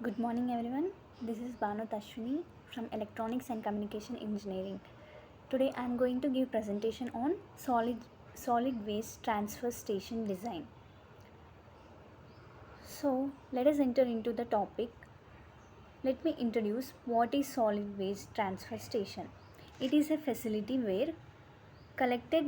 Good morning, everyone. This is Banu Tashwini from Electronics and Communication Engineering. Today, I am going to give presentation on solid waste transfer station design. So, let us enter into the topic. Let me introduce what is solid waste transfer station. It is a facility where collected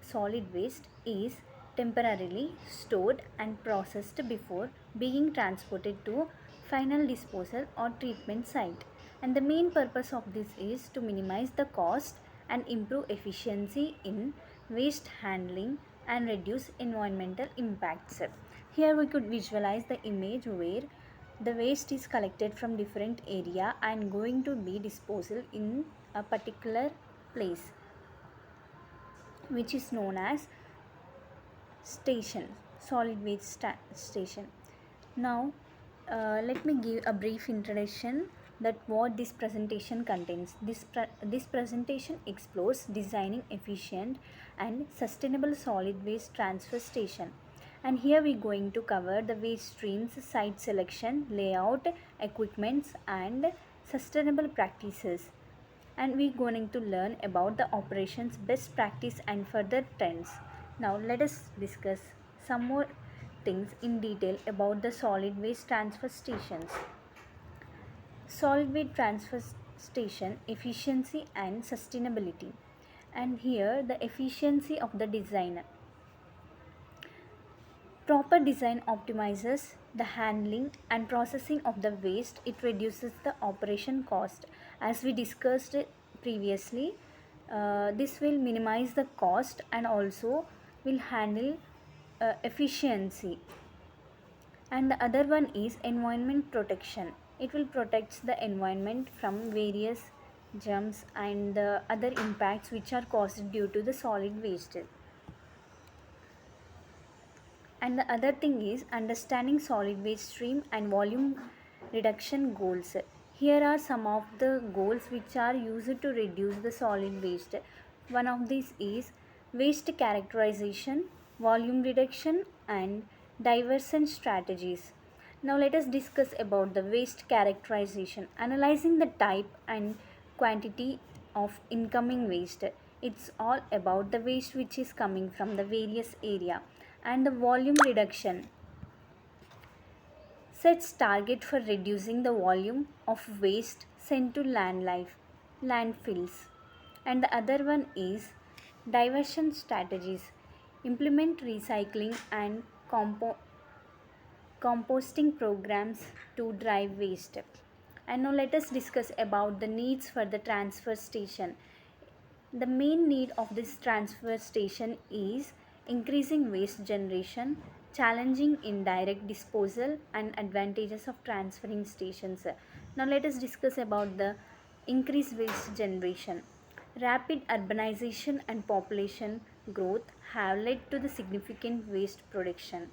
solid waste is temporarily stored and processed before being transported to final disposal or treatment site. And the main purpose of this is to minimize the cost and improve efficiency in waste handling and reduce environmental impacts. Here we could visualize the image where the waste is collected from different area and going to be disposal in a particular place, which is known as station, solid waste station. Now let me give a brief introduction that what this presentation contains. This presentation explores designing efficient and sustainable solid waste transfer station, and here we are going to cover the waste streams, site selection, layout, equipments and sustainable practices, and we're going to learn about the operations best practice and further trends. Now let us discuss some more things in detail about the solid waste transfer stations. Solid waste transfer station efficiency and sustainability, and here the efficiency of the design. Proper design optimizes the handling and processing of the waste. It reduces the operation cost. As we discussed previously, this will minimize the cost and also will handle efficiency. And the other one is environment protection. It will protect the environment from various germs and the other impacts which are caused due to the solid waste. And the other thing is understanding solid waste stream and volume reduction goals. Here are some of the goals which are used to reduce the solid waste. One of these is waste characterization, volume reduction and diversion strategies. Now let us discuss about the waste characterization, analyzing the type and quantity of incoming waste. It's all about the waste which is coming from the various area. And the volume reduction sets target for reducing the volume of waste sent to landfills. And the other one is diversion strategies, implement recycling and composting programs to drive waste. And now let us discuss about the needs for the transfer station. The main need of this transfer station is increasing waste generation, challenging indirect disposal and advantages of transferring stations. Now let us discuss about the increased waste generation. Rapid urbanization and population growth have led to the significant waste production,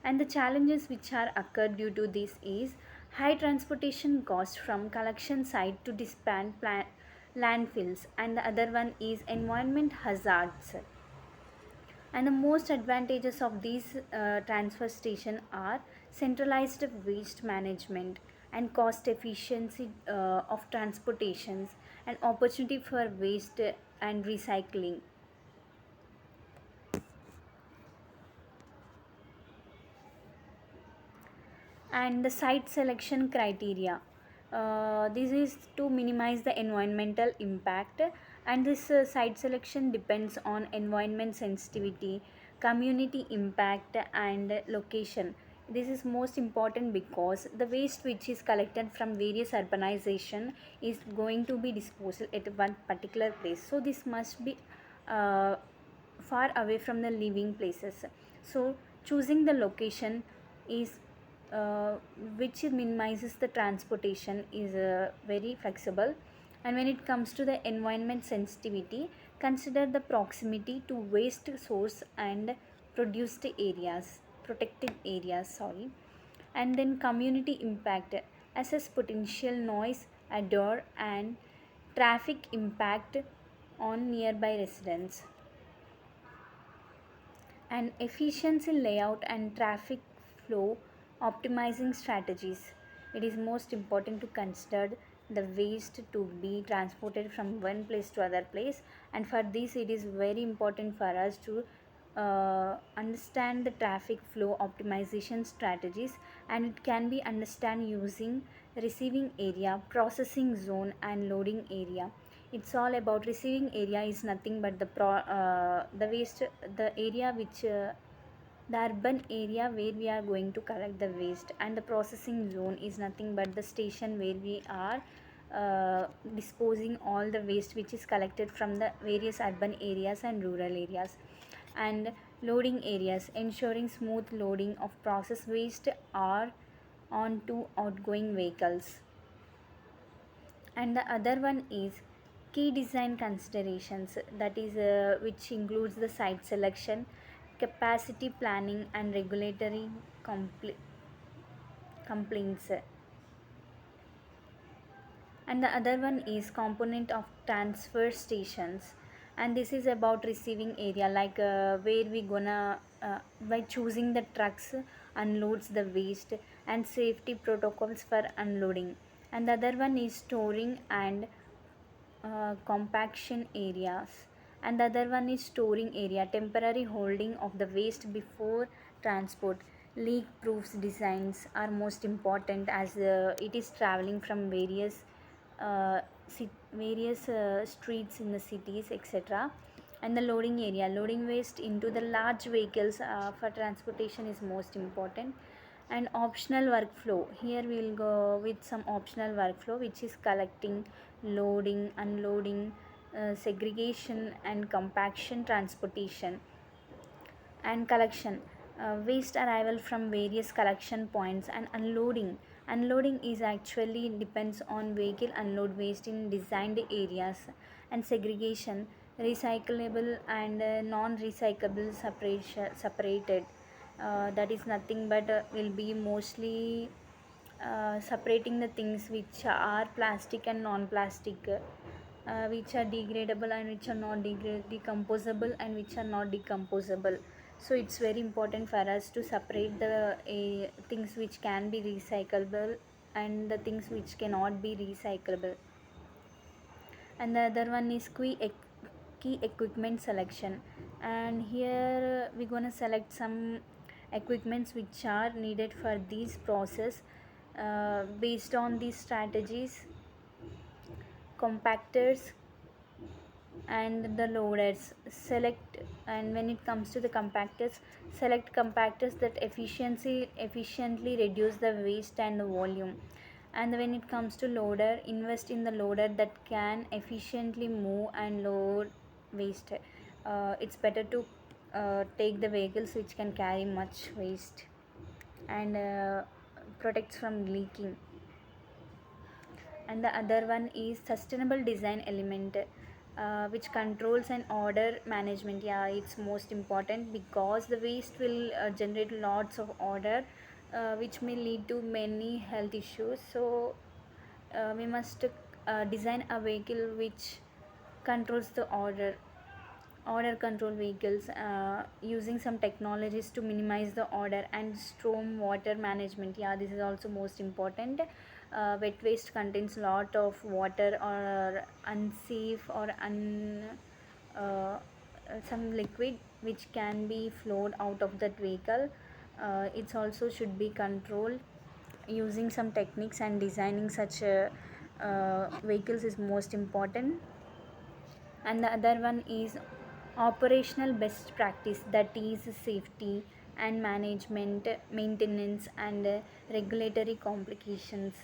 and the challenges which are occurred due to this is high transportation cost from collection site to landfills, and the other one is environment hazards. And the most advantages of these transfer station are centralized waste management and cost efficiency of transportations and opportunity for waste and recycling. And the site selection criteria, this is to minimize the environmental impact, and this site selection depends on environment sensitivity, community impact and location. This is most important because the waste which is collected from various urbanization is going to be disposed at one particular place, so this must be uh, far away from the living places. So choosing the location is uh, which minimizes the transportation is very flexible. And when it comes to the environment sensitivity, consider the proximity to waste source and produced areas protected areas, sorry. And then community impact, assess potential noise, odor and traffic impact on nearby residents. And efficiency layout and traffic flow optimizing strategies. it is most important to consider the waste to be transported from one place to other place. And for this it is very important for us to understand the traffic flow optimization strategies, and it can be understand using receiving area, processing zone, and loading area. It's all about receiving area is nothing but the waste, the area which the urban area where we are going to collect the waste, and the processing zone is nothing but the station where we are disposing all the waste which is collected from the various urban areas and rural areas. And loading areas, ensuring smooth loading of processed waste or onto outgoing vehicles. And the other one is key design considerations, that is which includes the site selection, capacity planning, and regulatory complaints. And the other one is component of transfer stations, and this is about receiving area, like where we gonna by choosing the trucks unloads the waste, and safety protocols for unloading. And the other one is storing and compaction areas, and the other one is storing area, temporary holding of the waste before transport. Leak proofs designs are most important, as it is traveling from uh, various streets in the cities, etc. And the loading area, loading waste into the large vehicles for transportation is most important. And optional workflow, here we will go with some optional workflow, which is collecting, loading, unloading, segregation and compaction, transportation. And collection, waste arrival from various collection points. And unloading is actually depends on vehicle unload waste in designed areas. And segregation, recyclable and non-recyclable separated, that is nothing but will be mostly separating the things which are plastic and non-plastic, which are degradable and which are not decomposable and which are not decomposable. So it's very important for us to separate the things which can be recyclable and the things which cannot be recyclable. And the other one is key equipment selection, and here we're gonna select some equipments which are needed for this process. Based on these strategies, compactors and the loaders select. And when it comes to the compactors, select compactors that efficiently reduce the waste and the volume. And when it comes to loader, invest in the loader that can efficiently move and load waste. It's better to take the vehicles which can carry much waste and protects from leaking. And the other one is sustainable design element, which controls and order management. Yeah, it's most important because the waste will generate lots of order, which may lead to many health issues. So we must design a vehicle which controls the order control vehicles, using some technologies to minimize the order. And storm water management, yeah, this is also most important. Wet waste contains lot of water or unsafe or some liquid which can be flowed out of that vehicle. It's also should be controlled using some techniques, and designing such vehicles is most important. And the other one is operational best practice, that is safety and management, maintenance, and regulatory complications.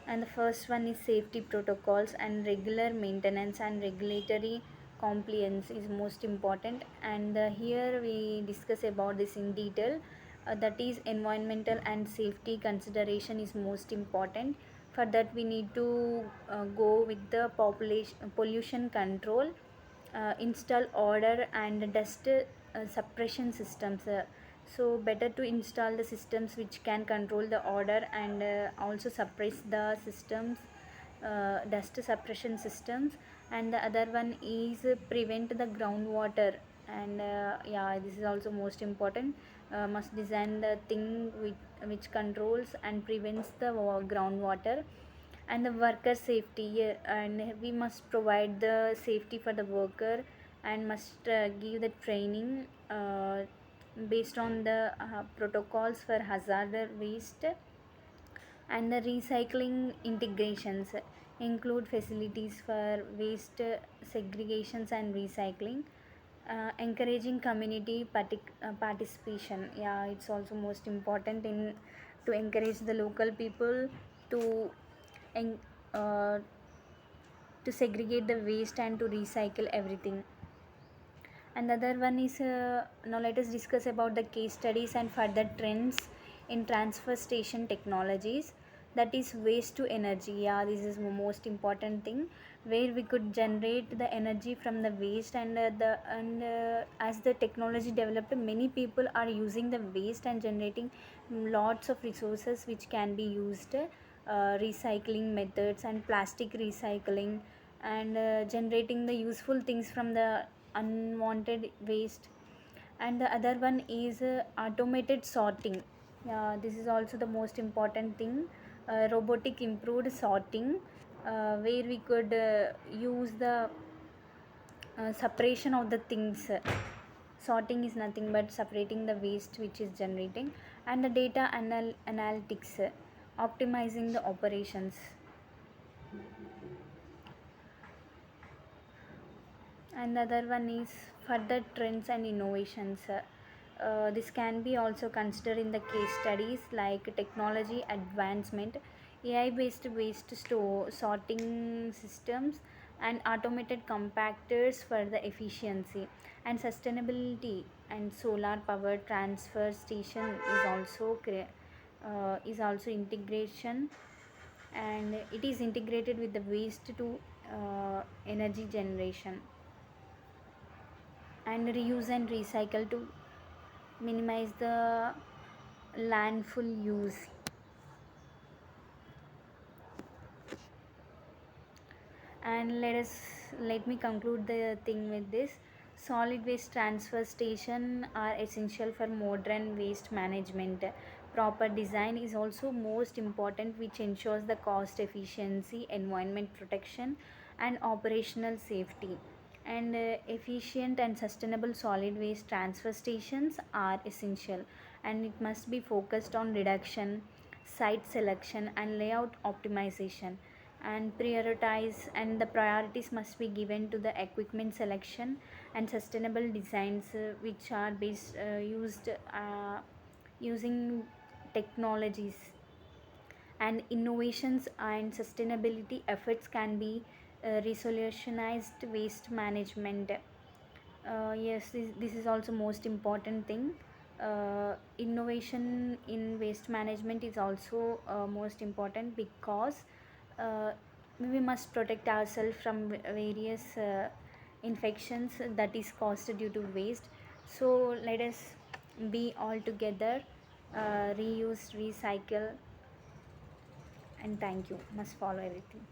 And the first one is safety protocols, and regular maintenance and regulatory compliance is most important. And here we discuss about this in detail. That is environmental and safety consideration is most important. For that we need to go with the population pollution control, install order and dust suppression systems. So better to install the systems which can control the odor and also suppress the systems, dust suppression systems. And the other one is prevent the groundwater. And yeah, this is also most important. must design the thing which controls and prevents the groundwater. And the worker safety, and we must provide the safety for the worker, and must give the training based on the protocols for hazardous waste. And the recycling integrations include facilities for waste segregations and recycling, encouraging community participation. Yeah, it's also most important in to encourage the local people to en- uh, to segregate the waste and to recycle everything. And the other one is, now let us discuss about the case studies and further trends in transfer station technologies. That is waste to energy. Yeah, this is the most important thing, where we could generate the energy from the waste. And as the technology developed, many people are using the waste and generating lots of resources which can be used, recycling methods and plastic recycling, and generating the useful things from the unwanted waste. And the other one is automated sorting. Yeah, this is also the most important thing, robotic improved sorting, where we could use the separation of the things. Sorting is nothing but separating the waste which is generating. And the data analytics, optimizing the operations. And the other one is further trends and innovations. This can be also considered in the case studies like technology advancement, AI based waste store sorting systems, and automated compactors for the efficiency. And sustainability and solar power transfer station is also integration, and it is integrated with the waste to energy generation. And reuse and recycle to minimize the landfill use. And let me conclude the thing with this. Solid waste transfer station are essential for modern waste management. Proper design is also most important, which ensures the cost efficiency, environment protection, and operational safety. And efficient and sustainable solid waste transfer stations are essential, and it must be focused on reduction, site selection, and layout optimization. And prioritize, and the priorities must be given to the equipment selection and sustainable designs, which are based used using technologies. And innovations and sustainability efforts can be resolutionized waste management. Yes, this is also most important thing. Innovation in waste management is also most important, because uh, we must protect ourselves from various infections that is caused due to waste. So let us be all together, reuse, recycle, and thank you. Must follow everything.